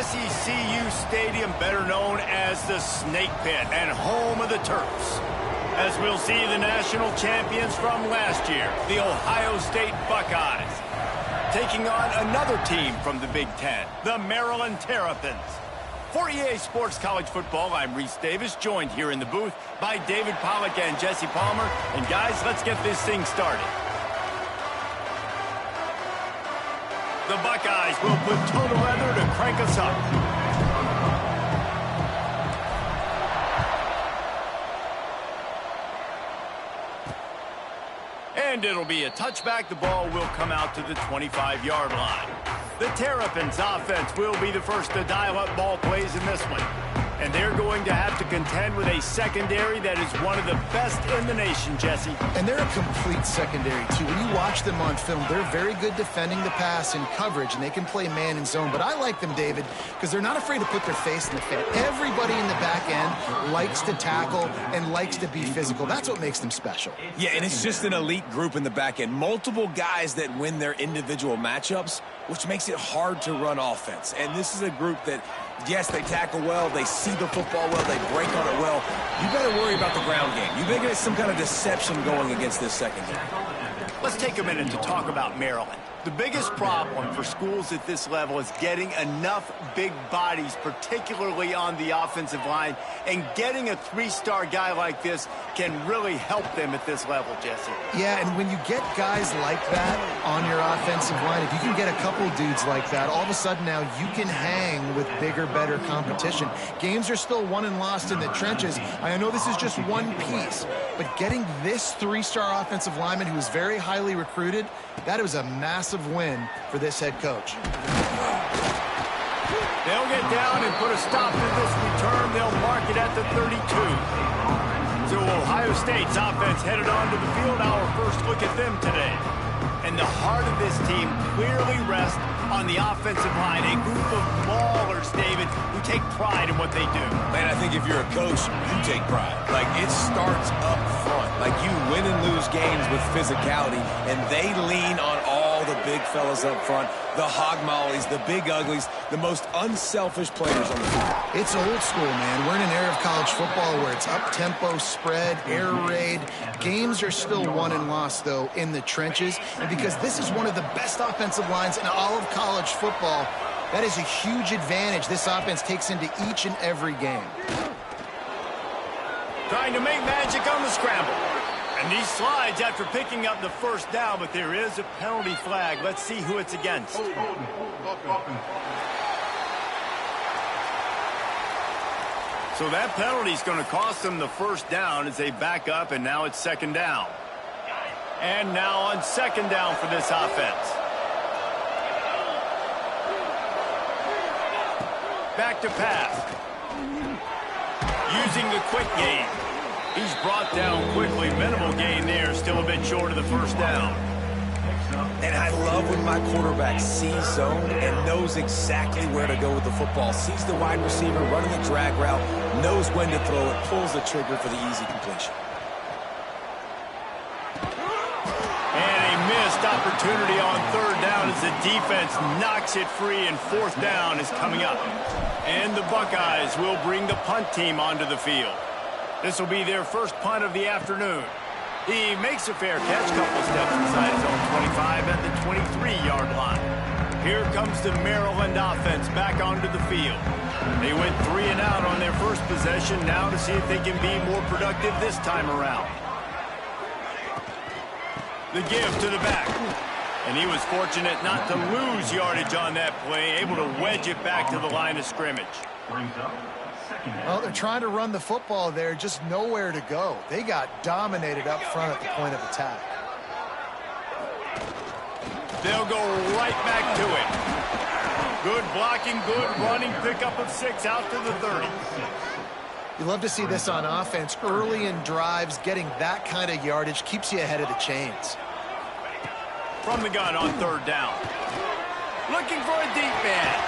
Jesse, CU Stadium, better known as the Snake Pit and home of the Terps. As we'll see the national champions from last year, the Ohio State Buckeyes, taking on another team from the Big Ten, the Maryland Terrapins. For EA Sports College Football, I'm Reese Davis, joined here in the booth by David Pollack and Jesse Palmer. And guys, let's get this thing started. The Buckeyes will put total leather to crank us up. And it'll be a touchback. The ball will come out to the 25-yard line. The Terrapins offense will be the first to dial up ball plays in this one. And they're going to have to contend with a secondary that is one of the best in the nation, Jesse. And they're a complete secondary, too. When you watch them on film, they're very good defending the pass and coverage, and they can play man and zone. But I like them, David, because they're not afraid to put their face in the fit. Everybody in the back end likes to tackle and likes to be physical. That's what makes them special. Yeah, and it's just an elite group in the back end. Multiple guys that win their individual matchups, which makes it hard to run offense. And this is a group that, yes, they tackle well, they see the football well, they break on it well. You better worry about the ground game. You better get some kind of deception going against this secondary. Let's take a minute to talk about Maryland. The biggest problem for schools at this level is getting enough big bodies, particularly on the offensive line, and getting a three-star guy like this can really help them at this level, Jesse. Yeah, and when you get guys like that on your offensive line, if you can get a couple dudes like that, all of a sudden now you can hang with bigger, better competition. Games are still won and lost in the trenches. I know this is just one piece, but getting this three-star offensive lineman who is very highly recruited, that was a massive win for this head coach. They'll get down and put a stop to this return. They'll mark it at the 32. So Ohio State's offense headed onto the field. Our first look at them today. And the heart of this team clearly rests on the offensive line. A group of ballers, David, who take pride in what they do. Man, I think if you're a coach, you take pride. Like, it starts up front. Like, you win and lose games with physicality, and they lean on all the big fellas up front, the hog mollies, the big uglies, the most unselfish players on the field. It's old school, man. We're in an era of college football where it's up-tempo, spread, air raid. Games are still won and lost, though, in the trenches. And because this is one of the best offensive lines in all of college football, that is a huge advantage this offense takes into each and every game. Trying to make magic on the scramble. And he slides after picking up the first down, but there is a penalty flag. Let's see who it's against. So that penalty is going to cost them the first down as they back up, and now it's second down. And now on second down for this offense. Back to pass. Using the quick game. He's brought down quickly. Minimal gain there. Still a bit short of the first down. And I love when my quarterback sees zone and knows exactly where to go with the football. Sees the wide receiver running the drag route, knows when to throw it, pulls the trigger for the easy completion. And a missed opportunity on third down as the defense knocks it free, and fourth down is coming up. And the Buckeyes will bring the punt team onto the field. This will be their first punt of the afternoon. He makes a fair catch, couple steps inside his own 25 at the 23-yard line. Here comes the Maryland offense back onto the field. They went 3 and out on their first possession, now to see if they can be more productive this time around. The give to the back. And he was fortunate not to lose yardage on that play, able to wedge it back to the line of scrimmage. Well, they're trying to run the football there, just nowhere to go. They got dominated up front at the point of attack. They'll go right back to it. Good blocking, good running, pickup of 6 out to the 30. You love to see this on offense. Early in drives, getting that kind of yardage keeps you ahead of the chains. From the gun on third down. Looking for a deep man.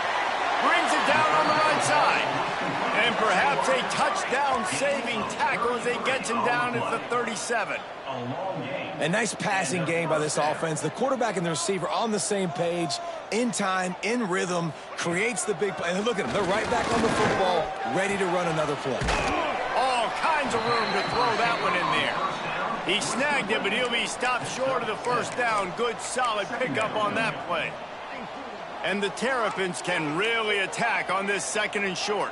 Brings it down on the right side. And perhaps a touchdown-saving tackle as they get him down at the 37. A nice passing game by this offense. The quarterback and the receiver on the same page, in time, in rhythm, creates the big play. And look at them. They're right back on the football, ready to run another play. All kinds of room to throw that one in there. He snagged it, but he'll be stopped short of the first down. Good, solid pickup on that play. And the Terrapins can really attack on this 2nd and short.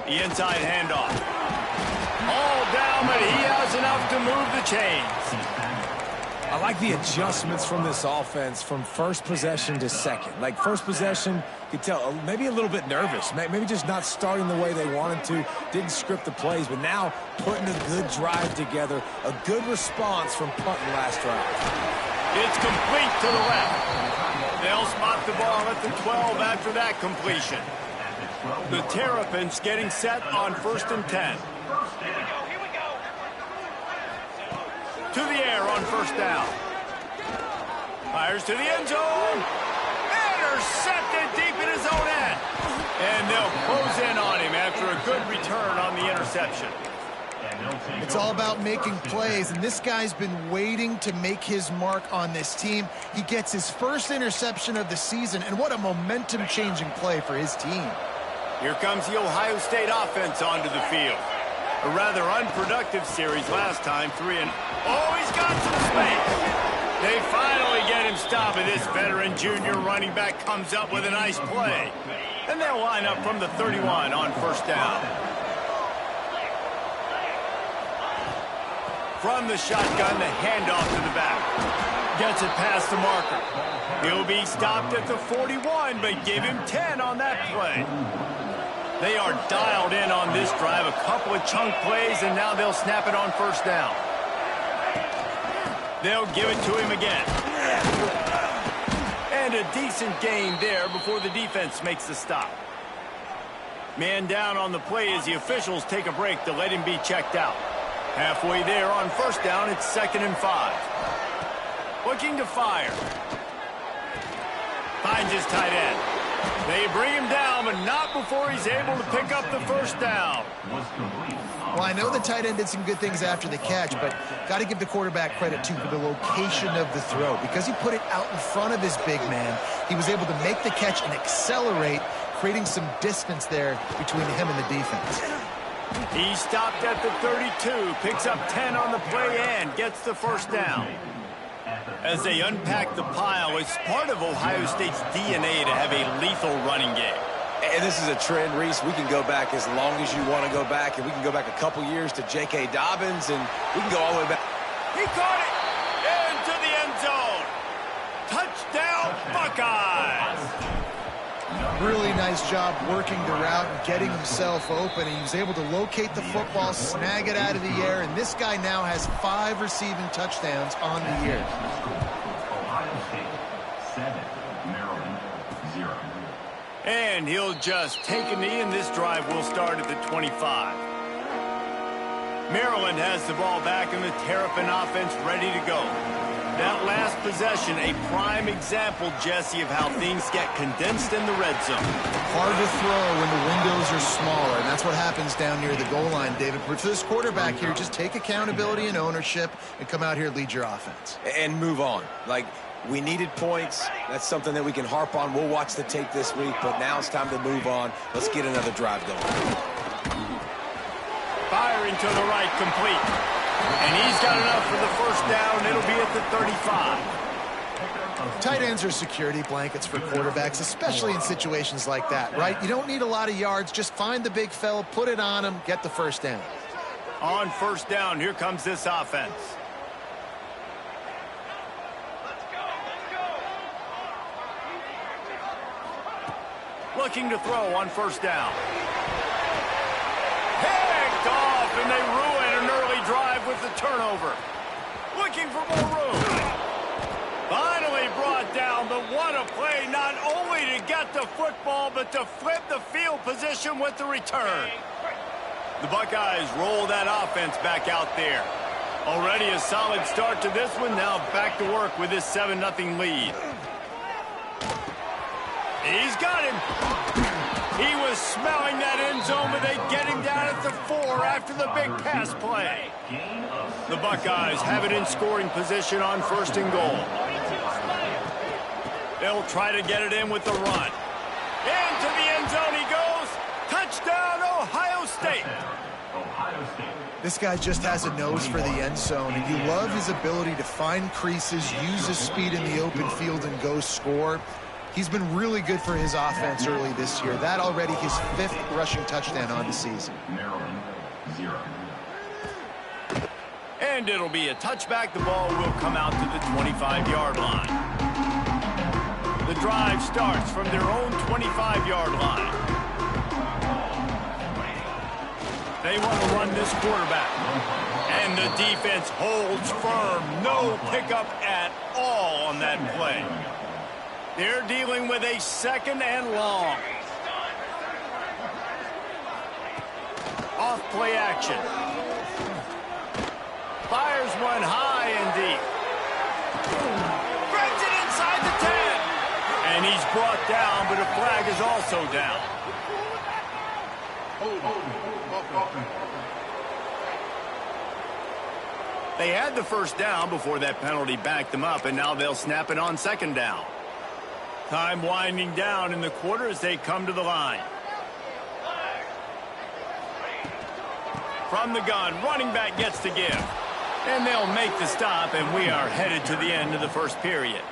The inside handoff. All down, but he has enough to move the chains. I like the adjustments from this offense from first possession to second. Like first possession, you could tell maybe a little bit nervous. Maybe just not starting the way they wanted to. Didn't script the plays, but now putting a good drive together. A good response from punting last drive. It's complete to the left. They'll spot the ball at the 12 after that completion. The Terrapins getting set on 1st and 10. To the air on 1st down. Fires to the end zone. Intercepted deep in his own end. And they'll close in on him after a good return on the interception. It's all about making plays, and this guy's been waiting to make his mark on this team. He gets his first interception of the season, and what a momentum-changing play for his team. Here comes the Ohio State offense onto the field. A rather unproductive series last time, 3 and... Oh, he's got some space. They finally get him stopped, and this veteran junior running back comes up with a nice play. And they'll line up from the 31 on 1st down. From the shotgun, the handoff to the back. Gets it past the marker. He'll be stopped at the 41, but give him 10 on that play. They are dialed in on this drive, a couple of chunk plays, and now they'll snap it on 1st down. They'll give it to him again. And a decent gain there before the defense makes the stop. Man down on the play as the officials take a break to let him be checked out. Halfway there on 1st down, it's 2nd and 5. Looking to fire. Finds his tight end. They bring him down, but not before he's able to pick up the 1st down. Well, I know the tight end did some good things after the catch, but got to give the quarterback credit, too, for the location of the throw. Because he put it out in front of his big man, he was able to make the catch and accelerate, creating some distance there between him and the defense. He stopped at the 32, picks up 10 on the play and gets the 1st down. As they unpack the pile, it's part of Ohio State's DNA to have a lethal running game. And this is a trend, Reese. We can go back as long as you want to go back, and we can go back a couple years to J.K. Dobbins, and we can go all the way back. He caught it into the end zone. Touchdown, Buckeyes. Really nice job working the route and getting himself open. He was able to locate the football, snag it out of the air, and this guy now has 5 receiving touchdowns on the year. And he'll just take a knee, and this drive will start at the 25. Maryland has the ball back, and the Terrapin offense ready to go. That last possession, a prime example, Jesse, of how things get condensed in the red zone. Hard to throw when the windows are smaller, and that's what happens down near the goal line, David. But for this quarterback here, just take accountability and ownership and come out here and lead your offense. And move on. Like, we needed points. That's something that we can harp on. We'll watch the tape this week, but now it's time to move on. Let's get another drive going. Firing to the right, complete. And he's got enough for the 1st down. It'll be at the 35. Tight ends are security blankets for quarterbacks, especially in situations like that, right? You don't need a lot of yards. Just find the big fella, put it on him, get the 1st down. On 1st down, here comes this offense. Looking to throw on 1st down. Picked off, and they ruin an early drive with the turnover. Looking for more room. Finally brought down, but what a play, not only to get the football, but to flip the field position with the return. The Buckeyes roll that offense back out there. Already Already a solid start to this one. Now back to work with this 7-0 lead. He's got him. He was smelling that end zone, but they get him down at the 4 after the big pass play. The Buckeyes have it in scoring position on 1st and goal. They'll try to get it in with the run. Into the end zone he goes. Touchdown, Ohio State. This guy just has a nose for the end zone, and you love his ability to find creases, use his speed in the open field, and go score. He's been really good for his offense early this year. That already his 5th rushing touchdown on the season. And it'll be a touchback. The ball will come out to the 25-yard line. The drive starts from their own 25-yard line. They want to run this quarterback. And the defense holds firm. No pickup at all on that play. They're dealing with a 2nd and long. Off play action. Fires one high and deep. Grabs it inside the 10. And he's brought down, but a flag is also down. They had the 1st down before that penalty backed them up, and now they'll snap it on 2nd down. Time winding down in the quarter as they come to the line. From the gun, running back gets to give. And they'll make the stop, and we are headed to the end of the 1st period.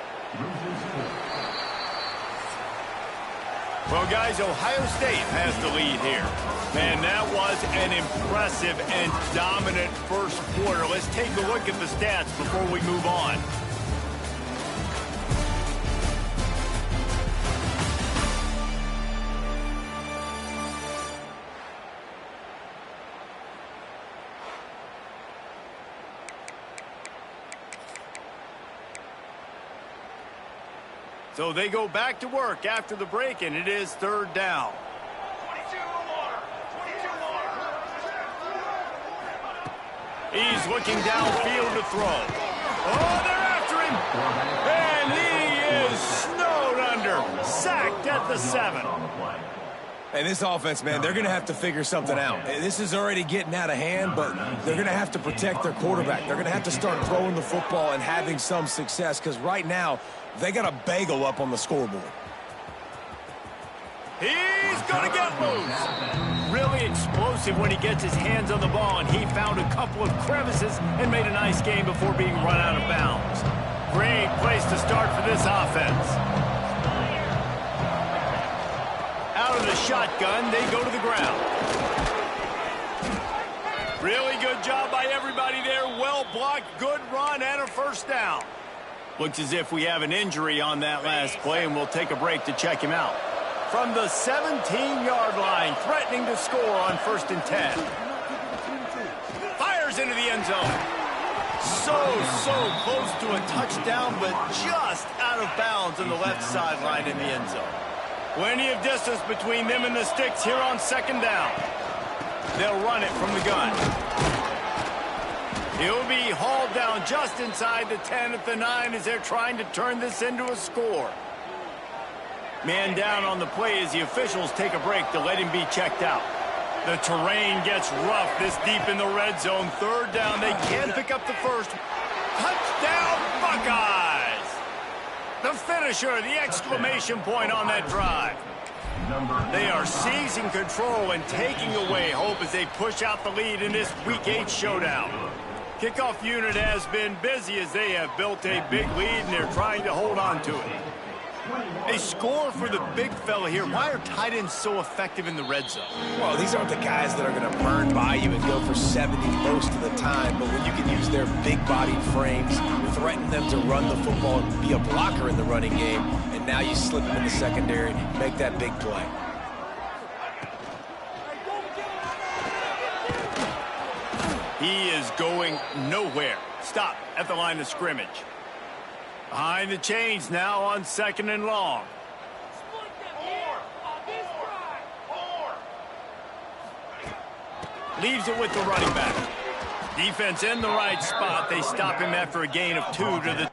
Well, guys, Ohio State has the lead here. Man, that was an impressive and dominant 1st quarter. Let's take a look at the stats before we move on. So they go back to work after the break, and it is 3rd down. He's looking downfield to throw. Oh, they're after him. And he is snowed under. Sacked at the 7. And this offense, man, they're going to have to figure something out. This is already getting out of hand, but they're going to have to protect their quarterback. They're going to have to start throwing the football and having some success, because right now they got a bagel up on the scoreboard. He's going to get loose. Really explosive when he gets his hands on the ball, and he found a couple of crevices and made a nice game before being run out of bounds. Great place to start for this offense. Out of the shotgun, they go to the ground. Really good job by everybody there. Well blocked, good run, and a 1st down. Looks as if we have an injury on that last play, and we'll take a break to check him out. From the 17-yard line, threatening to score on 1st and 10. Fires into the end zone. So close to a touchdown, but just out of bounds on the left sideline in the end zone. Plenty of distance between them and the sticks here on 2nd down. They'll run it from the gun. He'll be hauled down just inside the 10 at the 9 as they're trying to turn this into a score. Man down on the play as the officials take a break to let him be checked out. The terrain gets rough this deep in the red zone. 3rd down. They can pick up the 1st. Touchdown, Buckeyes! The finisher, the exclamation point on that drive. They are seizing control and taking away hope as they push out the lead in this Week 8 showdown. Kickoff unit has been busy as they have built a big lead, and they're trying to hold on to it. They score for the big fella here. Why are tight ends so effective in the red zone? Well, these aren't the guys that are going to burn by you and go for 70 most of the time, but when you can use their big-bodied frames, threaten them to run the football and be a blocker in the running game, and now you slip them in the secondary, make that big play. He is going nowhere. Stop at the line of scrimmage. Behind the chains now on 2nd and long. Leaves it with the running back. Defense in the right spot. They stop him after a gain of 2 to the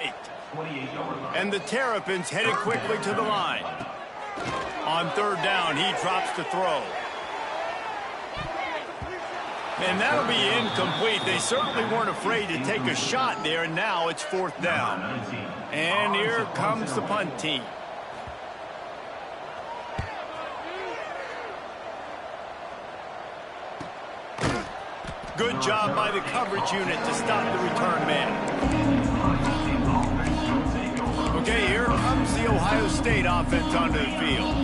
8. And the Terrapins headed quickly to the line. On third down, he drops to throw. And that'll be incomplete. They certainly weren't afraid to take a shot there, and now it's fourth down. And here comes the punt team. Good job by the coverage unit to stop the return man. Okay, here comes the Ohio State offense onto the field.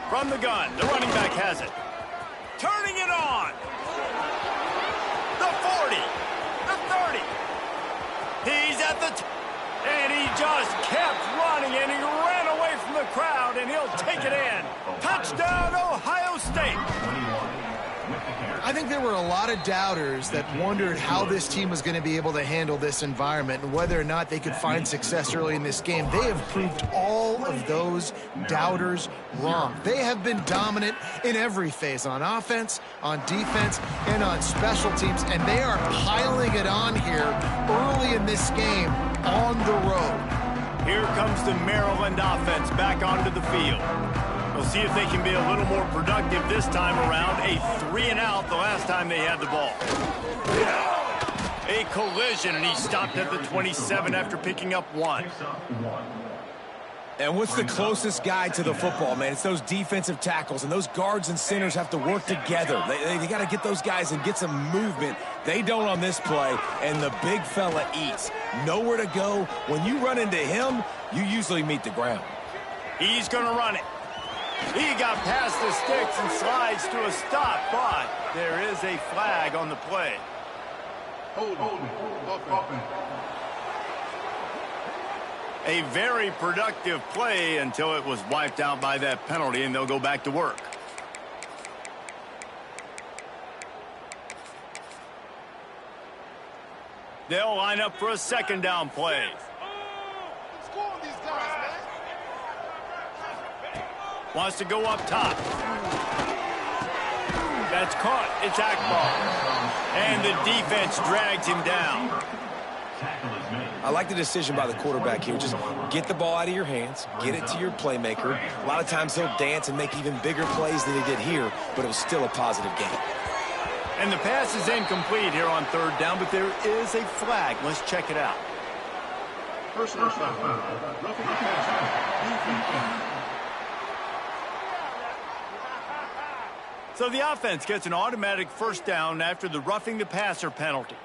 From the gun, the running back has it. Turning it on. The 40, the 30. He's at the and he just kept running, and he ran away from the crowd, and he'll take it in. Touchdown, Ohio State. I think there were a lot of doubters that wondered how this team was going to be able to handle this environment and whether or not they could find success early in this game. They have proved all of those doubters wrong. They have been dominant in every phase, on offense, on defense, and on special teams, and they are piling it on here early in this game on the road. Here comes the Maryland offense back onto the field. We'll see if they can be a little more productive this time around. A 3-and-out the last time they had the ball. A collision, and he stopped at the 27 after picking up 1. And what's the closest guy to the football, man? It's those defensive tackles, and those guards and centers have to work together. They got to get those guys and get some movement. They don't on this play, and the big fella eats. Nowhere to go. When you run into him, you usually meet the ground. He's going to run it. He got past the sticks and slides to a stop, but there is a flag on the play. Hold. A very productive play until it was wiped out by that penalty, and they'll go back to work. They'll line up for a second down play. Wants to go up top. That's caught. It's Akbar. And the defense drags him down. I like the decision by the quarterback here. Just get the ball out of your hands, get it to your playmaker. A lot of times he'll dance and make even bigger plays than he did here, but it was still a positive game. And the pass is incomplete here on third down, but there is a flag. Let's check it out. Personal foul. So the offense gets an automatic first down after the roughing the passer penalty.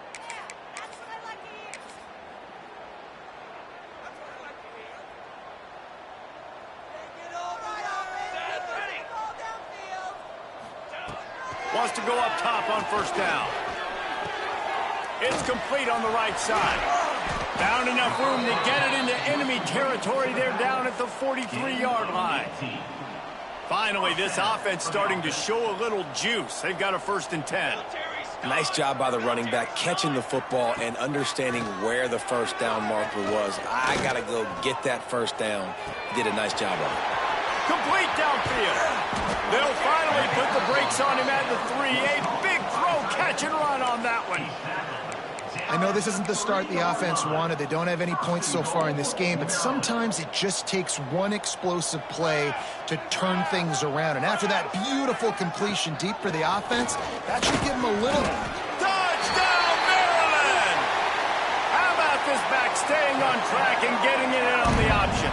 Wants to go up top on first down. It's complete on the right side. Found enough room to get it into enemy territory. They're down at the 43-yard line. Finally, this offense starting to show a little juice. They've got a 1st and 10. Nice job by the running back catching the football and understanding where the first down marker was. I got to go get that first down. Did a nice job on it. Complete downfield. They'll finally put the brakes on him at the 3. A big throw, catch and run on that one. I know this isn't the start the offense wanted. They don't have any points so far in this game, but sometimes it just takes one explosive play to turn things around. And after that beautiful completion deep for the offense, that should give them a little... Touchdown, Maryland! How about this back staying on track and getting it in on the option?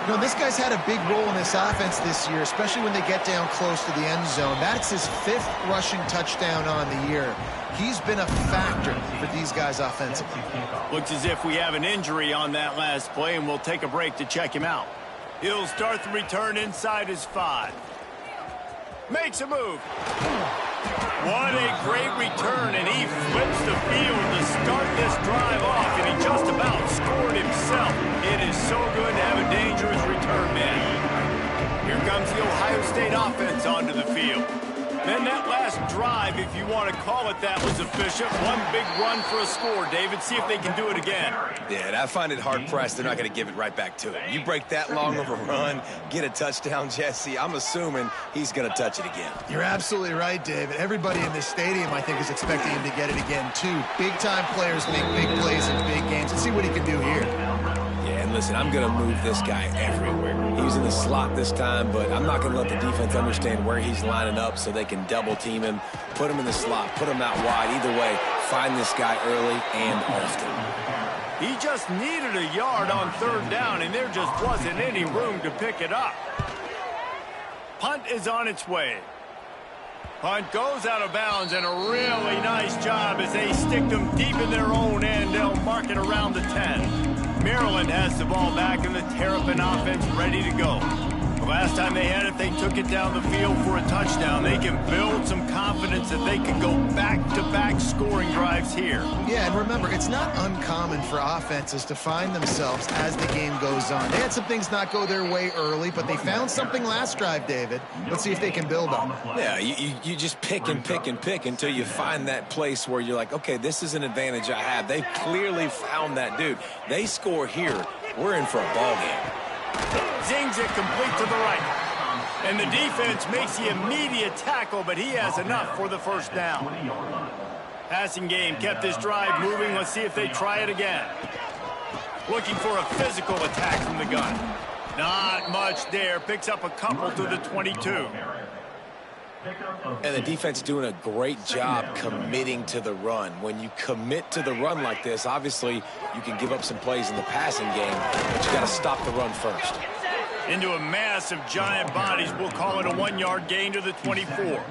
You know, this guy's had a big role in this offense this year, especially when they get down close to the end zone. That's his 5th rushing touchdown on the year. He's been a factor for these guys offensively. Looks as if we have an injury on that last play, and we'll take a break to check him out. He'll start the return inside his 5. Makes a move. What a great return, and he flips the field to start this drive off, and he just about scored himself. It is so good to have a dangerous return man. Here comes the Ohio State offense onto the field. Then that last drive, if you want to call it that, was efficient. One big run for a score, David. See if they can do it again. Yeah, and I find it hard-pressed. They're not going to give it right back to him. You break that long of a run, get a touchdown, Jesse, I'm assuming he's going to touch it again. You're absolutely right, David. Everybody in this stadium, I think, is expecting him to get it again, too. Big-time players make big plays in big games. Let's see what he can do here. Yeah, and listen, I'm going to move this guy everywhere. He was in the slot this time, but I'm not going to let the defense understand where he's lining up so they can double-team him, put him in the slot, put him out wide. Either way, find this guy early and often. He just needed a yard on third down, and there just wasn't any room to pick it up. Punt is on its way. Punt goes out of bounds, and a really nice job as they stick them deep in their own end. They'll mark it around the 10. Maryland has the ball back, and the Terrapin offense ready to go. The last time they had it, they took it down the field for a touchdown. They can build some confidence that they can go back-to-back scoring drives here. Yeah, and remember, it's not uncommon for offenses to find themselves as the game goes on. They had some things not go their way early, but they found something last drive, David. Let's see if they can build on it. Yeah, you just pick and pick and pick until you find that place where you're like, okay, this is an advantage I have. They clearly found that dude. They score here, we're in for a ball game. Zings it complete to the right. And the defense makes the immediate tackle, but he has enough for the first down. Passing game kept this drive moving. Let's see if they try it again. Looking for a physical attack from the gun. Not much there. Picks up a couple to the 22. And the defense doing a great job committing to the run. When you commit to the run like this, obviously you can give up some plays in the passing game, but you got to stop the run first. Into a mass of giant bodies. We'll call it a 1-yard gain to the 24.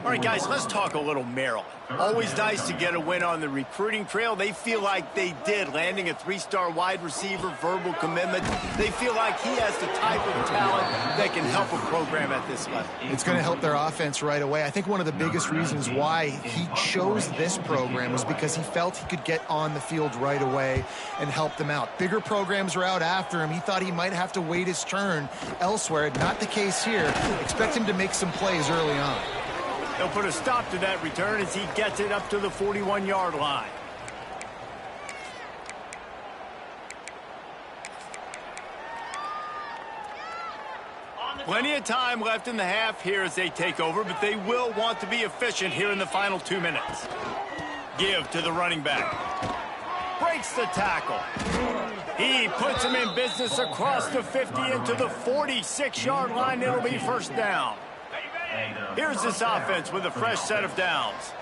All right, guys, let's talk a little Maryland. Always nice to get a win on the recruiting trail. They feel like they did, landing a 3-star wide receiver, verbal commitment. They feel like he has the type of talent that can help a program at this level. It's going to help their offense right away. I think one of the biggest reasons why he chose this program was because he felt he could get on the field right away and help them out. Bigger programs are out after him. He thought he might have to wait his turn elsewhere. Not the case here. Expect him to make some plays early on. They'll put a stop to that return as he gets it up to the 41-yard line. Plenty of time left in the half here as they take over, but they will want to be efficient here in the final 2 minutes. Give to the running back. Breaks the tackle. He puts him in business across the 50 into the 46-yard line. It'll be first down. Here's this offense with a fresh set of downs.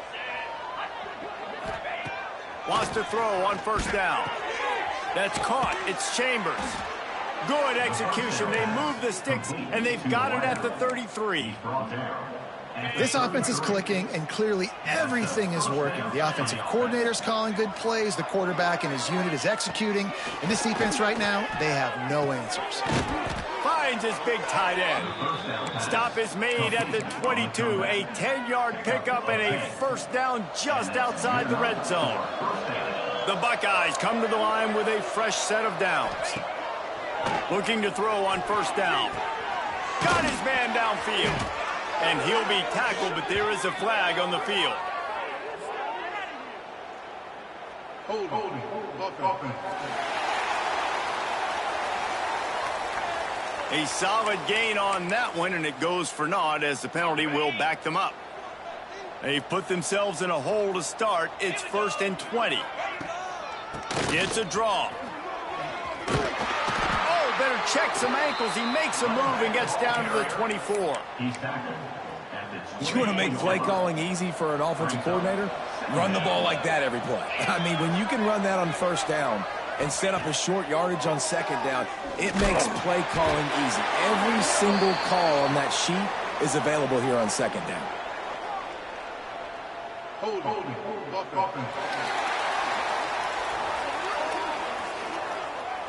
Wants to throw on first down. That's caught. It's Chambers. Good execution. They move the sticks, and they've got it at the 33. This offense is clicking, and clearly everything is working. The offensive coordinator's calling good plays. The quarterback and his unit is executing. In this defense right now, they have no answers. Finds his big tight end. Stop is made at the 22. A 10-yard pickup and a first down just outside the red zone. The Buckeyes come to the line with a fresh set of downs. Looking to throw on first down. Got his man downfield. And he'll be tackled, but there is a flag on the field. A solid gain on that one, and it goes for naught as the penalty will back them up. They've put themselves in a hole to start. It's 1st and 20. It's a draw. Oh, better check some ankles. He makes a move and gets down to the 24. You want to make play calling easy for an offensive coordinator? Run the ball like that every play. I mean, when you can run that on first down and set up a short yardage on second down, it makes play calling easy. Every single call on that sheet is available here on second down.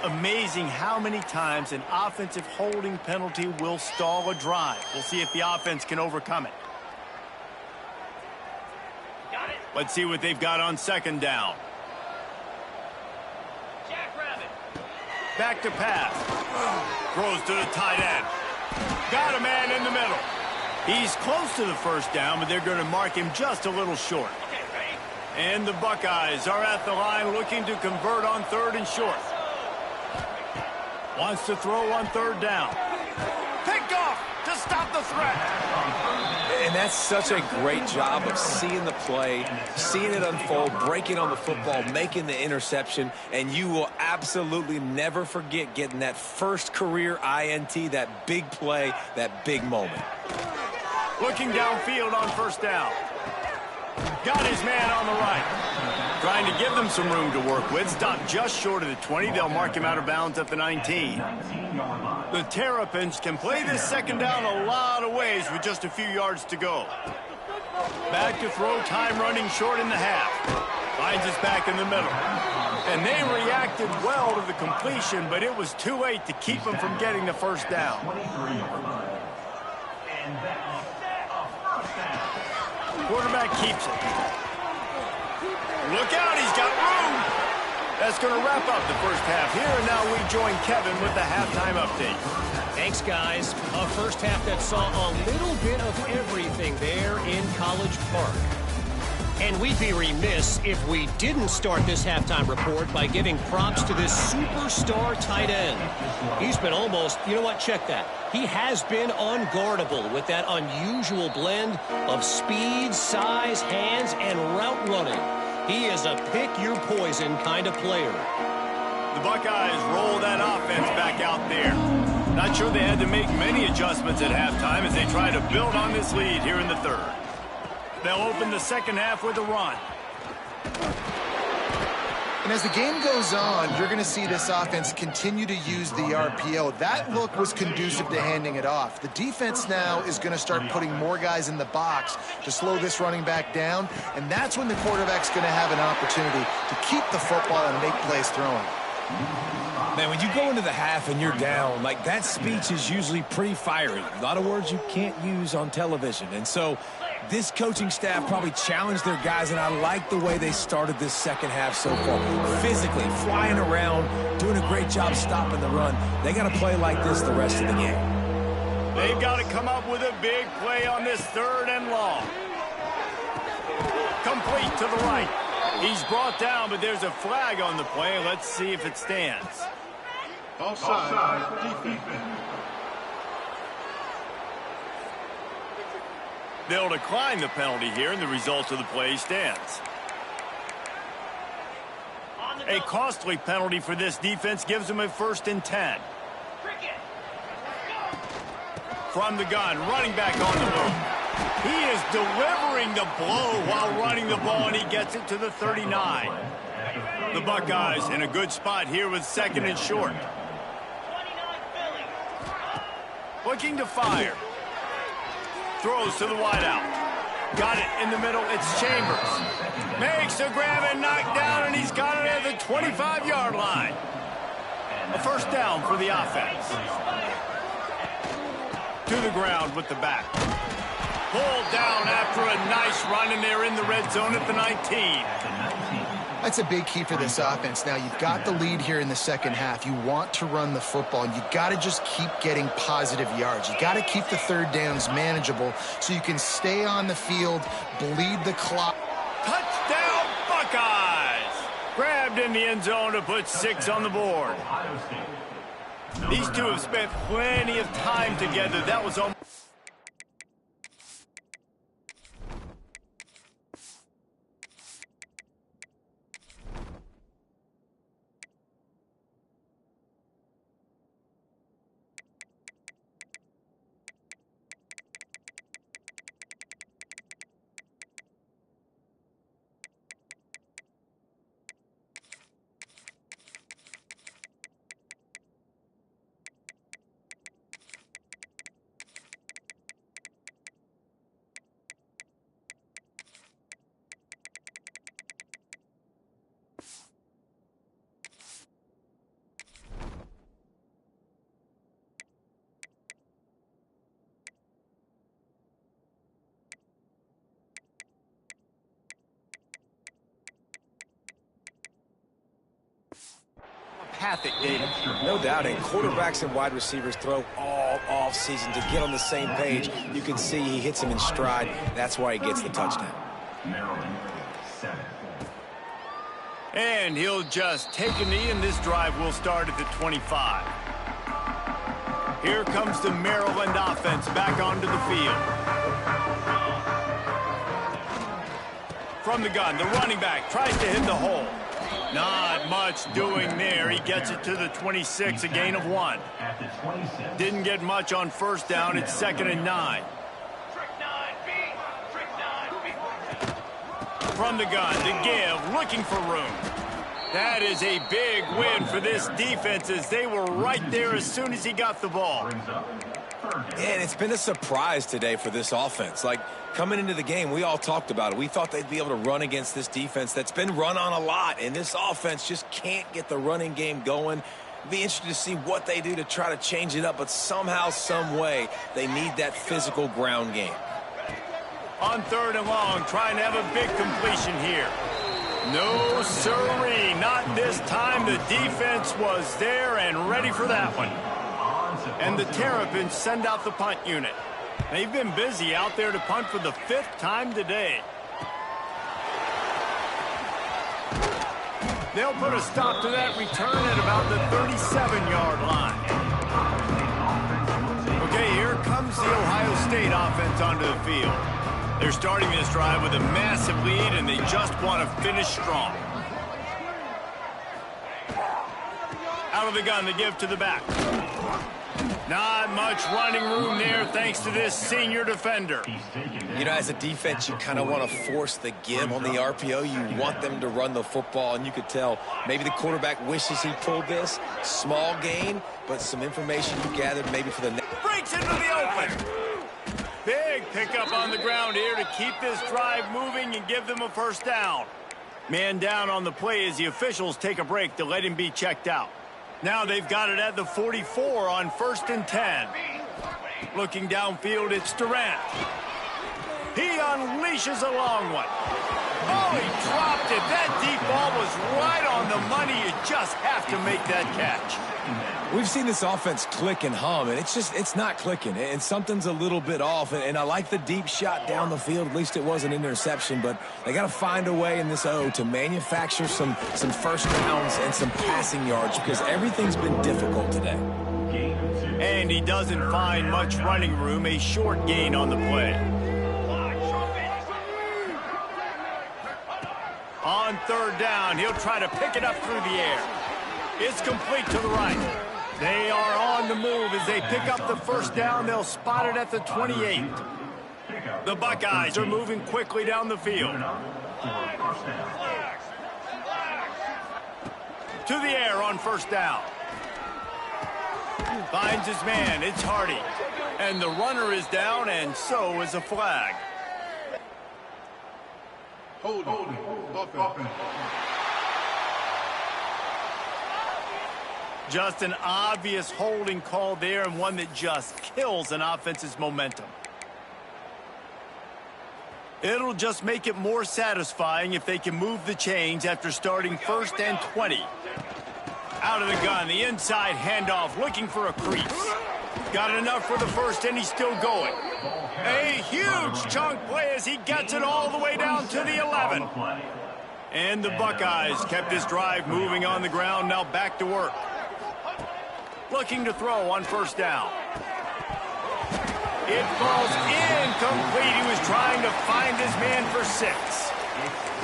Amazing how many times an offensive holding penalty will stall a drive. We'll see if the offense can overcome it. Let's see what they've got on second down. Back to pass. Throws to the tight end. Got a man in the middle. He's close to the first down, but they're going to mark him just a little short. And the Buckeyes are at the line looking to convert on 3rd and short. Wants to throw on 3rd down. Picked off to stop the threat. And that's such a great job of seeing the play, seeing it unfold, breaking on the football, making the interception, and you will absolutely never forget getting that first career INT, that big play, that big moment. Looking downfield on 1st down. Got his man on the right. Trying to give them some room to work with. Stopped just short of the 20. They'll mark him out of bounds at the 19. The Terrapins can play this 2nd down a lot of ways with just a few yards to go. Back to throw, time running short in the half. Finds us back in the middle. And they reacted well to the completion, but it was too late to keep them from getting the 1st down. Quarterback keeps it. Look out, he's got room. That's going to wrap up the first half here, and now we join Kevin with the halftime update. Thanks, guys. A first half that saw a little bit of everything there in College Park. And we'd be remiss if we didn't start this halftime report by giving props to this superstar tight end. He's been almost, you know what, check that. He has been unguardable with that unusual blend of speed, size, hands, and route running. He is a pick-your-poison kind of player. The Buckeyes roll that offense back out there. Not sure they had to make many adjustments at halftime as they try to build on this lead here in the 3rd. They'll open the 2nd half with a run. And as the game goes on, you're going to see this offense continue to use the RPO. That look was conducive to handing it off. The defense now is going to start putting more guys in the box to slow this running back down, and that's when the quarterback's going to have an opportunity to keep the football and make plays throwing. Man, when you go into the half and you're down, like that speech is usually pretty fiery. A lot of words you can't use on television. And so this coaching staff probably challenged their guys, and I like the way they started this 2nd half so far. Physically, flying around, doing a great job stopping the run. They got to play like this the rest of the game. They've got to come up with a big play on this 3rd and long. Complete to the right. He's brought down, but there's a flag on the play. Let's see if it stands. Offside, defense. They'll decline the penalty here, and the result of the play stands. A costly penalty for this defense gives them a 1st and 10. From the gun, running back on the move. He is delivering the blow while running the ball, and he gets it to the 39. The Buckeyes in a good spot here with 2nd and short. Looking to fire. Throws to the wideout. Got it in the middle. It's Chambers. Makes a grab and knocked down, and he's got it at the 25-yard line. A 1st down for the offense. To the ground with the back. Pulled down after a nice run, and they're in the red zone at the 19. That's a big key for this offense. Now, you've got the lead here in the 2nd half. You want to run the football, and you've got to just keep getting positive yards. You've got to keep the 3rd downs manageable so you can stay on the field, bleed the clock. Touchdown, Buckeyes! Grabbed in the end zone to put 6 on the board. These two have spent plenty of time together. That was almost... empathic, David. No doubt, and quarterbacks and wide receivers throw all off season to get on the same page. You can see he hits him in stride. That's why he gets the touchdown. And he'll just take a knee, and this drive will start at the 25. Here comes the Maryland offense back onto the field. From the gun, the running back tries to hit the hole. Not much doing there. He gets it to the 26, a gain of 1. Didn't get much on first down. It's 2nd and 9. From the gun, to give, looking for room. That is a big win for this defense as they were right there as soon as he got the ball. And it's been a surprise today for this offense. Like, coming into the game, we all talked about it. We thought they'd be able to run against this defense that's been run on a lot, and this offense just can't get the running game going. Be interested to see what they do to try to change it up, but somehow, some way, they need that physical ground game. On 3rd and long, trying to have a big completion here. No sirree, not this time. The defense was there and ready for that one. And the Terrapins send out the punt unit. They've been busy out there to punt for the 5th time today. They'll put a stop to that return at about the 37-yard line. Okay, here comes the Ohio State offense onto the field. They're starting this drive with a massive lead, and they just want to finish strong. Out of the gun, they give to the back. Not much running room there thanks to this senior defender. You know, as a defense, you kind of want to force the give on the RPO. You want them to run the football, and you could tell maybe the quarterback wishes he pulled this. Small gain, but some information you gathered maybe for the next. Breaks into the open. Big pickup on the ground here to keep this drive moving and give them a first down. Man down on the play as the officials take a break to let him be checked out. Now they've got it at the 44 on 1st and 10. Looking downfield, it's Durant. He unleashes a long one. Oh, he dropped it. That deep ball was right on the money. You just have to make that catch. We've seen this offense click and hum, and it's not clicking, and something's a little bit off. And I like the deep shot down the field. At least it was an interception, but they got to find a way in this O to manufacture some first downs and some passing yards because everything's been difficult today. And he doesn't find much running room. A short gain on the play. On 3rd down, he'll try to pick it up through the air. It's complete to the right. They are on the move as they pick up the first down. They'll spot it at the 28. The Buckeyes are moving quickly down the field. To the air on 1st down. Finds his man. It's Hardy. And the runner is down, and so is a flag. Hold on. Just an obvious holding call there, and one that just kills an offense's momentum. It'll just make it more satisfying if they can move the chains after starting 1st and 20. Out of the gun, the inside handoff, looking for a crease. Got enough for the first, and he's still going. A huge chunk play as he gets it all the way down to the 11. And the Buckeyes kept this drive moving on the ground, now back to work. Looking to throw on 1st down. It falls incomplete. He was trying to find his man for 6.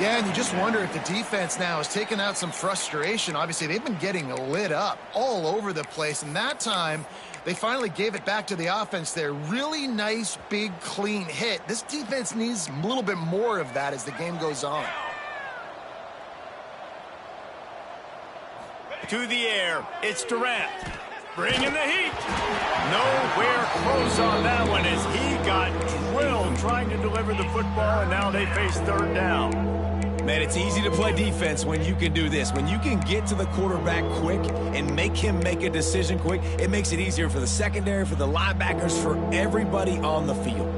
Yeah, and you just wonder if the defense now has taken out some frustration. Obviously, they've been getting lit up all over the place, and that time they finally gave it back to the offense there. Really nice, big, clean hit. This defense needs a little bit more of that as the game goes on. To the air, it's Durant. Bringing the heat. Nowhere close on that one as he got drilled trying to deliver the football, and now they face 3rd down. Man, it's easy to play defense when you can do this. When you can get to the quarterback quick and make him make a decision quick, it makes it easier for the secondary, for the linebackers, for everybody on the field.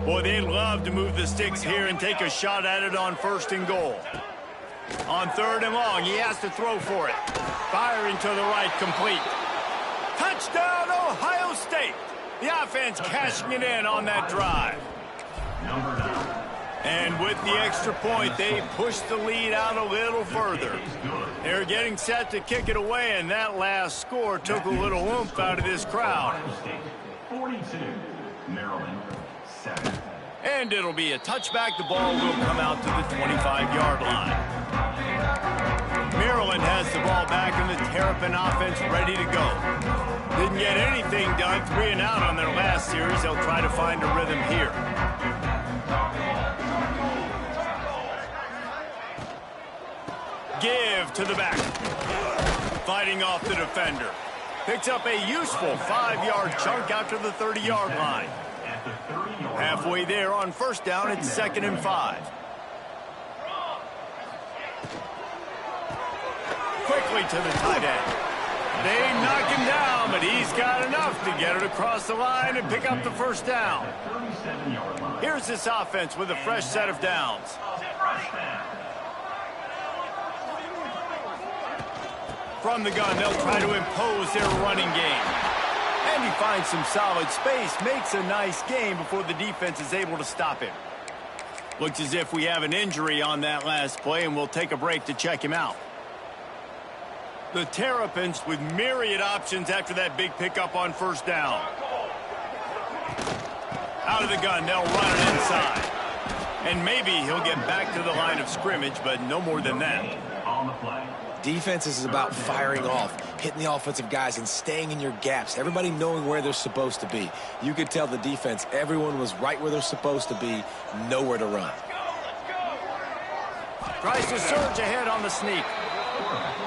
Boy, they'd love to move the sticks here and take a shot at it on 1st and goal. On 3rd and long, he has to throw for it. Firing to the right, complete. Touchdown, Ohio State. The offense cashing it in on that drive. And with the extra point, they push the lead out a little further. They're getting set to kick it away, and that last score took a little oomph out of this crowd. 42, Maryland, 7. And it'll be a touchback. The ball will come out to the 25-yard line. Maryland has the ball back, and the Terrapin offense ready to go. Didn't get anything done, 3 and out on their last series. They'll try to find a rhythm here. Give to the back. Fighting off the defender. Picks up a useful 5-yard chunk out to the 30-yard line. Halfway there on 1st down, it's 2nd and 5. Quickly to the tight end. They knock him down, but he's got enough to get it across the line and pick up the 1st down. Here's this offense with a fresh set of downs. From the gun, they'll try to impose their running game. And he finds some solid space, makes a nice game before the defense is able to stop him. Looks as if we have an injury on that last play, and we'll take a break to check him out. The Terrapins with myriad options after that big pickup on 1st down. Out of the gun, they'll run it inside. And maybe he'll get back to the line of scrimmage, but no more than that. On the play. Defense is about firing off, hitting the offensive guys, and staying in your gaps. Everybody knowing where they're supposed to be. You could tell the defense, everyone was right where they're supposed to be, nowhere to run. Tries to surge ahead on the sneak.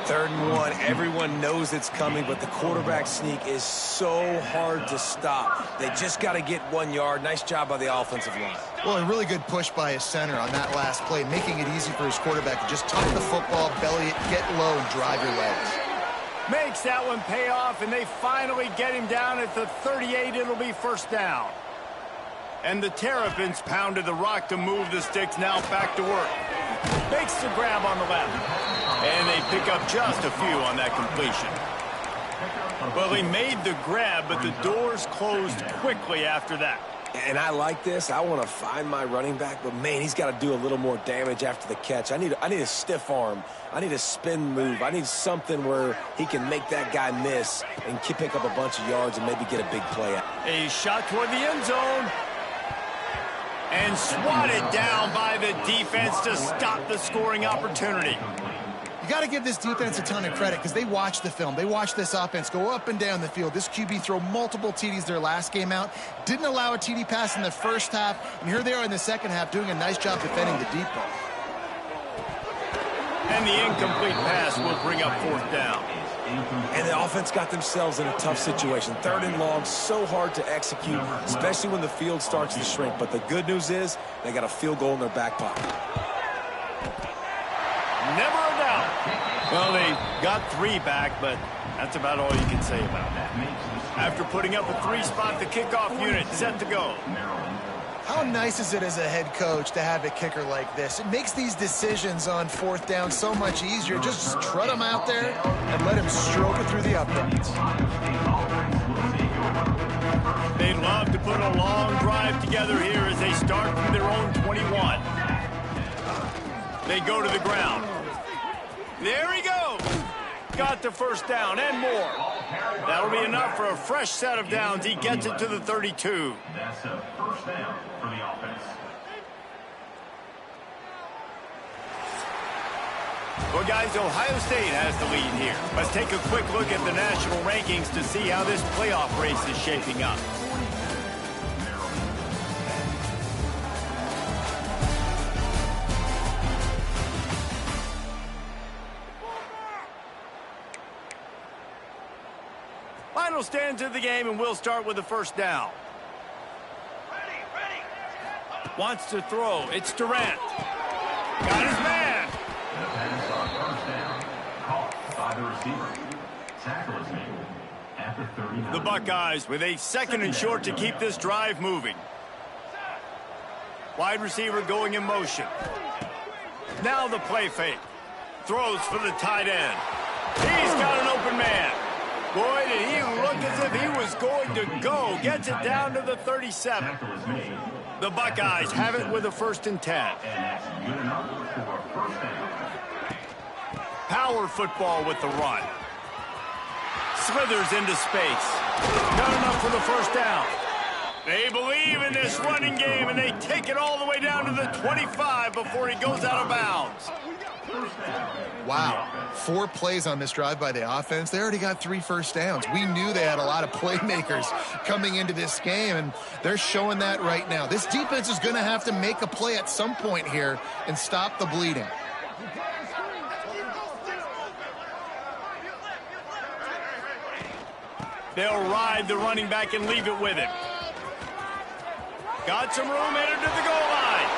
3rd and 1, everyone knows it's coming, but the quarterback sneak is so hard to stop. They just got to get 1 yard. Nice job by the offensive line. Well, a really good push by his center on that last play, making it easy for his quarterback to just tuck the football, belly it, get low, and drive your legs. Makes that one pay off, and they finally get him down at the 38. It'll be 1st down. And the Terrapins pounded the rock to move the sticks. Now back to work. Makes the grab on the left. And they pick up just a few on that completion. Well, he made the grab, but the doors closed quickly after that. And I like this. I want to find my running back, but, man, he's got to do a little more damage after the catch. I need a stiff arm. I need a spin move. I need something where he can make that guy miss and pick up a bunch of yards and maybe get a big play out. A shot toward the end zone. And swatted down by the defense to stop the scoring opportunity. You got to give this defense a ton of credit because they watch the film. They watch this offense go up and down the field. This QB throw multiple TDs their last game out. Didn't allow a TD pass in the 1st half. And here they are in the 2nd half doing a nice job defending the deep ball. And the incomplete pass will bring up 4th down. And the offense got themselves in a tough situation. 3rd and long, so hard to execute, especially when the field starts to shrink. But the good news is they got a field goal in their back pocket. Never a doubt. Well, they got 3 back, but that's about all you can say about that. After putting up a 3-spot, the kickoff unit set to go. How nice is it as a head coach to have a kicker like this? It makes these decisions on 4th down so much easier. Just trot him out there and let him stroke it through the uprights. They'd love to put a long drive together here as they start from their own 21. They go to the ground. There he goes. Got the 1st down and more. That'll be enough for a fresh set of downs. He gets it to the 32. That's a 1st down for the offense. Well, guys, Ohio State has the lead here. Let's take a quick look at the national rankings to see how this playoff race is shaping up. Final stanza of the game, and we'll start with the 1st down. Wants to throw. It's Durant. Got his man. The pass on 1st down. Caught by the receiver. Tackle is made at the 39. The Buckeyes with a 2nd and short to keep this drive moving. Wide receiver going in motion. Now the play fake. Throws for the tight end. He's got an open man. Boy, did he look as if he was going to go. Gets it down to the 37. The Buckeyes have it with a 1st and 10. Power football with the run. Slithers into space. Not enough for the 1st down. They believe in this running game, and they take it all the way down to the 25 before he goes out of bounds. Wow. 4 plays on this drive by the offense. They already got 3 first downs. We knew they had a lot of playmakers coming into this game, and they're showing that right now. This defense is going to have to make a play at some point here and stop the bleeding. They'll ride the running back and leave it with him. Got some room headed to the goal line.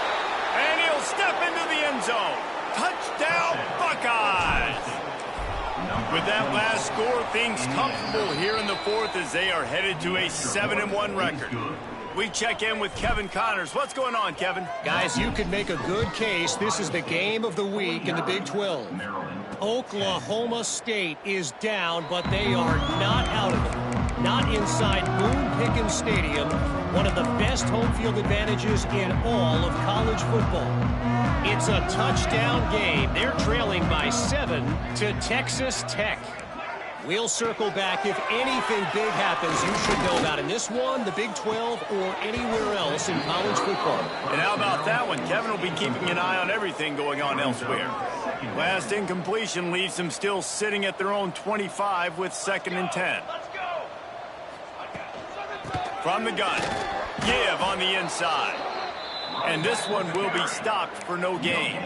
And he'll step into the end zone. Touchdown, Buckeyes! With that last score, things comfortable here in the 4th as they are headed to a 7-1 record. We check in with Kevin Connors. What's going on, Kevin? Guys, you could make a good case. This is the game of the week in the Big 12. Oklahoma State is down, but they are not out of it. Not inside Boone Pickens Stadium, one of the best home field advantages in all of college football. It's a touchdown game. They're trailing by 7 to Texas Tech. We'll circle back if anything big happens you should know about in this one, the Big 12, or anywhere else in college football. And how about that one? Kevin will be keeping an eye on everything going on elsewhere. Last incompletion leaves them still sitting at their own 25 with 2nd and 10. From the gun, give on the inside. And this one will be stopped for no gain.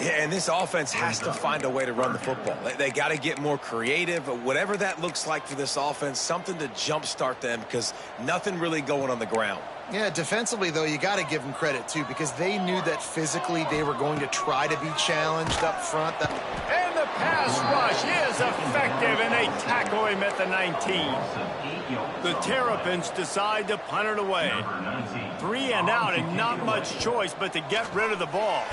Yeah, and this offense has to find a way to run the football. They got to get more creative, whatever that looks like for this offense, something to jumpstart them because nothing really going on the ground. Yeah, defensively, though, you got to give them credit, too, because they knew that physically they were going to try to be challenged up front. And the pass rush is effective, and they tackle him at the 19. The Terrapins decide to punt it away. 3 and out, and not much choice but to get rid of the ball.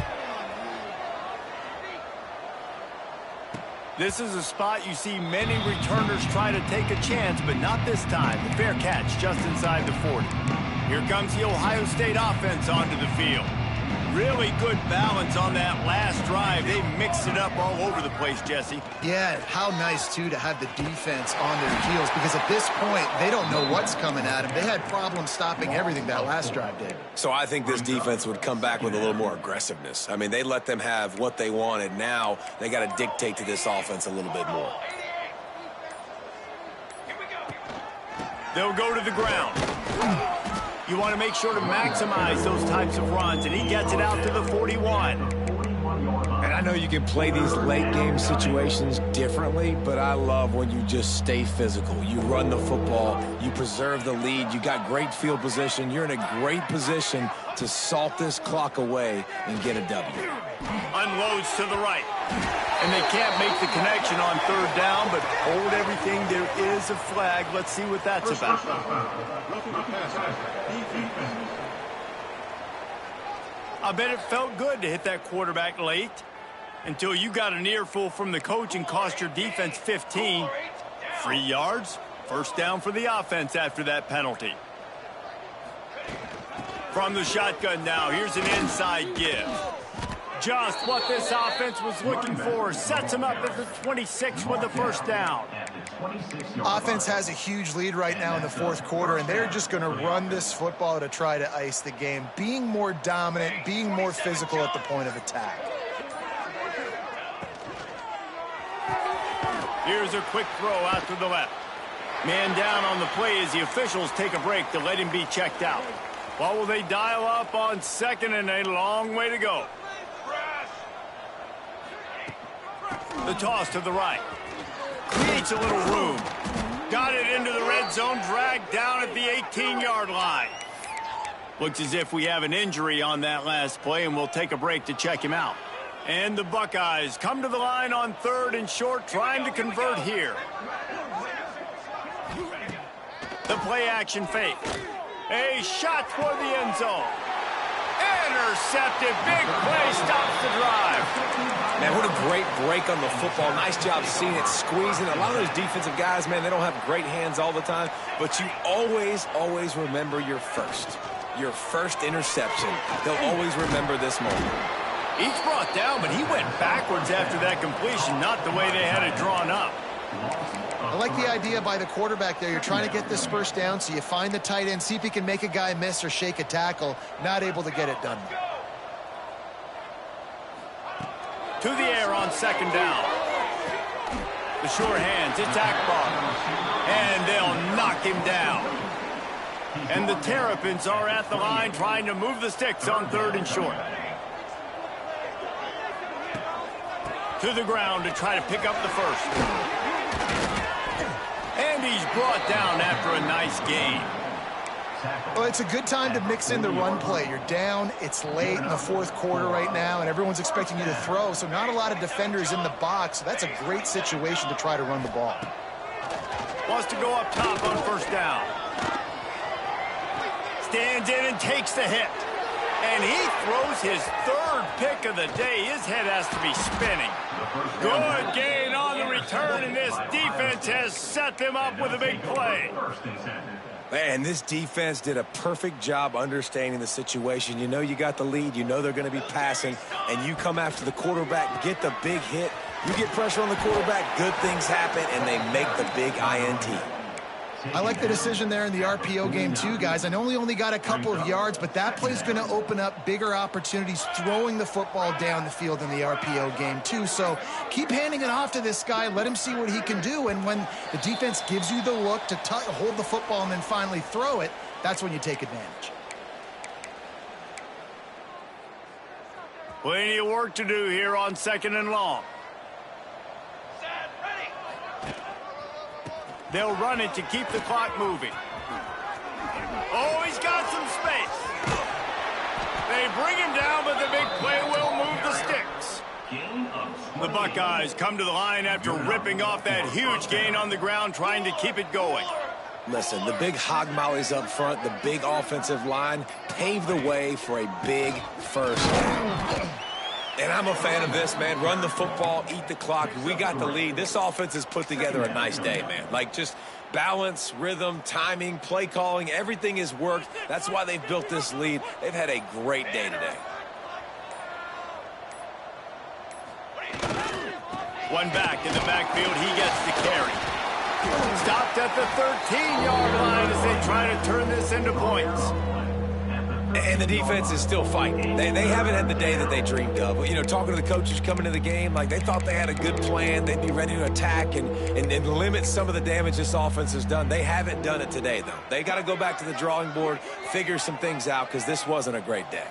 This is a spot you see many returners try to take a chance, but not this time. The fair catch just inside the 40. Here comes the Ohio State offense onto the field. Really good balance on that last drive. They mixed it up all over the place, Jesse. Yeah, how nice, too, to have the defense on their heels, because at this point, they don't know what's coming at them. They had problems stopping everything that last drive did. So I think this defense would come back with a little more aggressiveness. I mean, they let them have what they wanted. Now they got to dictate to this offense a little bit more. They'll go to the ground. You want to make sure to maximize those types of runs, and he gets it out to the 41. And I know you can play these late game situations differently, but I love when you just stay physical. You run the football, you preserve the lead, you got great field position, you're in a great position to salt this clock away and get a W. Unloads to the right. And they can't make the connection on 3rd down, but hold everything. There is a flag. Let's see what that's about. I bet it felt good to hit that quarterback late until you got an earful from the coach and cost your defense 15. 3 yards, 1st down for the offense after that penalty. From the shotgun now, here's an inside give. Just what this offense was looking for. Sets him up at the 26 with the 1st down. Offense has a huge lead right now in the 4th quarter, and they're just going to run this football to try to ice the game, being more dominant, being more physical at the point of attack. Here's a quick throw out to the left. Man down on the play as the officials take a break to let him be checked out. What will they dial up on 2nd and a long way to go? The toss to the right. Creates a little room. Got it into the red zone, dragged down at the 18-yard line. Looks as if we have an injury on that last play, and we'll take a break to check him out. And the Buckeyes come to the line on 3rd and short, trying to convert here. The play action fake. A shot toward the end zone. Intercepted. Big play stops the drive. Man, what a great break on the football. Nice job seeing it, squeezing. A lot of those defensive guys, man, they don't have great hands all the time, but you always, always remember your first interception. They'll always remember this moment. Each brought down, but he went backwards after that completion, not the way they had it drawn up. I like the idea by the quarterback there. You're trying to get this first down, so you find the tight end, see if he can make a guy miss or shake a tackle. Not able to get it done. To the air on second down. The sure hands, it's Akbar. And they'll knock him down. And the Terrapins are at the line trying to move the sticks on third and short. To the ground to try to pick up the first. And he's brought down after a nice gain. Well, it's a good time to mix in the run play. You're down, it's late in the fourth quarter right now, and everyone's expecting you to throw, so not a lot of defenders in the box. So that's a great situation to try to run the ball. Wants to go up top on first down. Stands in and takes the hit. And he throws his third pick of the day. His head has to be spinning. Good gain on the return, and this defense has set them up with a big play. Man, this defense did a perfect job understanding the situation. You know you got the lead. You know they're going to be passing, and you come after the quarterback, get the big hit. You get pressure on the quarterback, good things happen, and they make the big INT. I like the decision there in the RPO game too, guys. I know he only got a couple of yards, but that play's going to open up bigger opportunities throwing the football down the field in the RPO game too. So keep handing it off to this guy. Let him see what he can do. And when the defense gives you the look to hold the football and then finally throw it, that's when you take advantage. Plenty of work to do here on second and long. They'll run it to keep the clock moving. Oh, he's got some space. They bring him down, but the big play will move the sticks. The Buckeyes come to the line after ripping off that huge gain on the ground, trying to keep it going. Listen, the big hog mollies up front, the big offensive line, pave the way for a big first down. And I'm a fan of this, man. Run the football, eat the clock. We got the lead. This offense has put together a nice day, man. Like, just balance, rhythm, timing, play calling, everything has worked. That's why they've built this lead. They've had a great day today. One back in the backfield. He gets the carry. Stopped at the 13-yard line as they try to turn this into points. And the defense is still fighting. They haven't had the day that they dreamed of. You know, talking to the coaches coming to the game, like they thought they had a good plan. They'd be ready to attack and limit some of the damage this offense has done. They haven't done it today, though. They got to go back to the drawing board, figure some things out, because this wasn't a great day.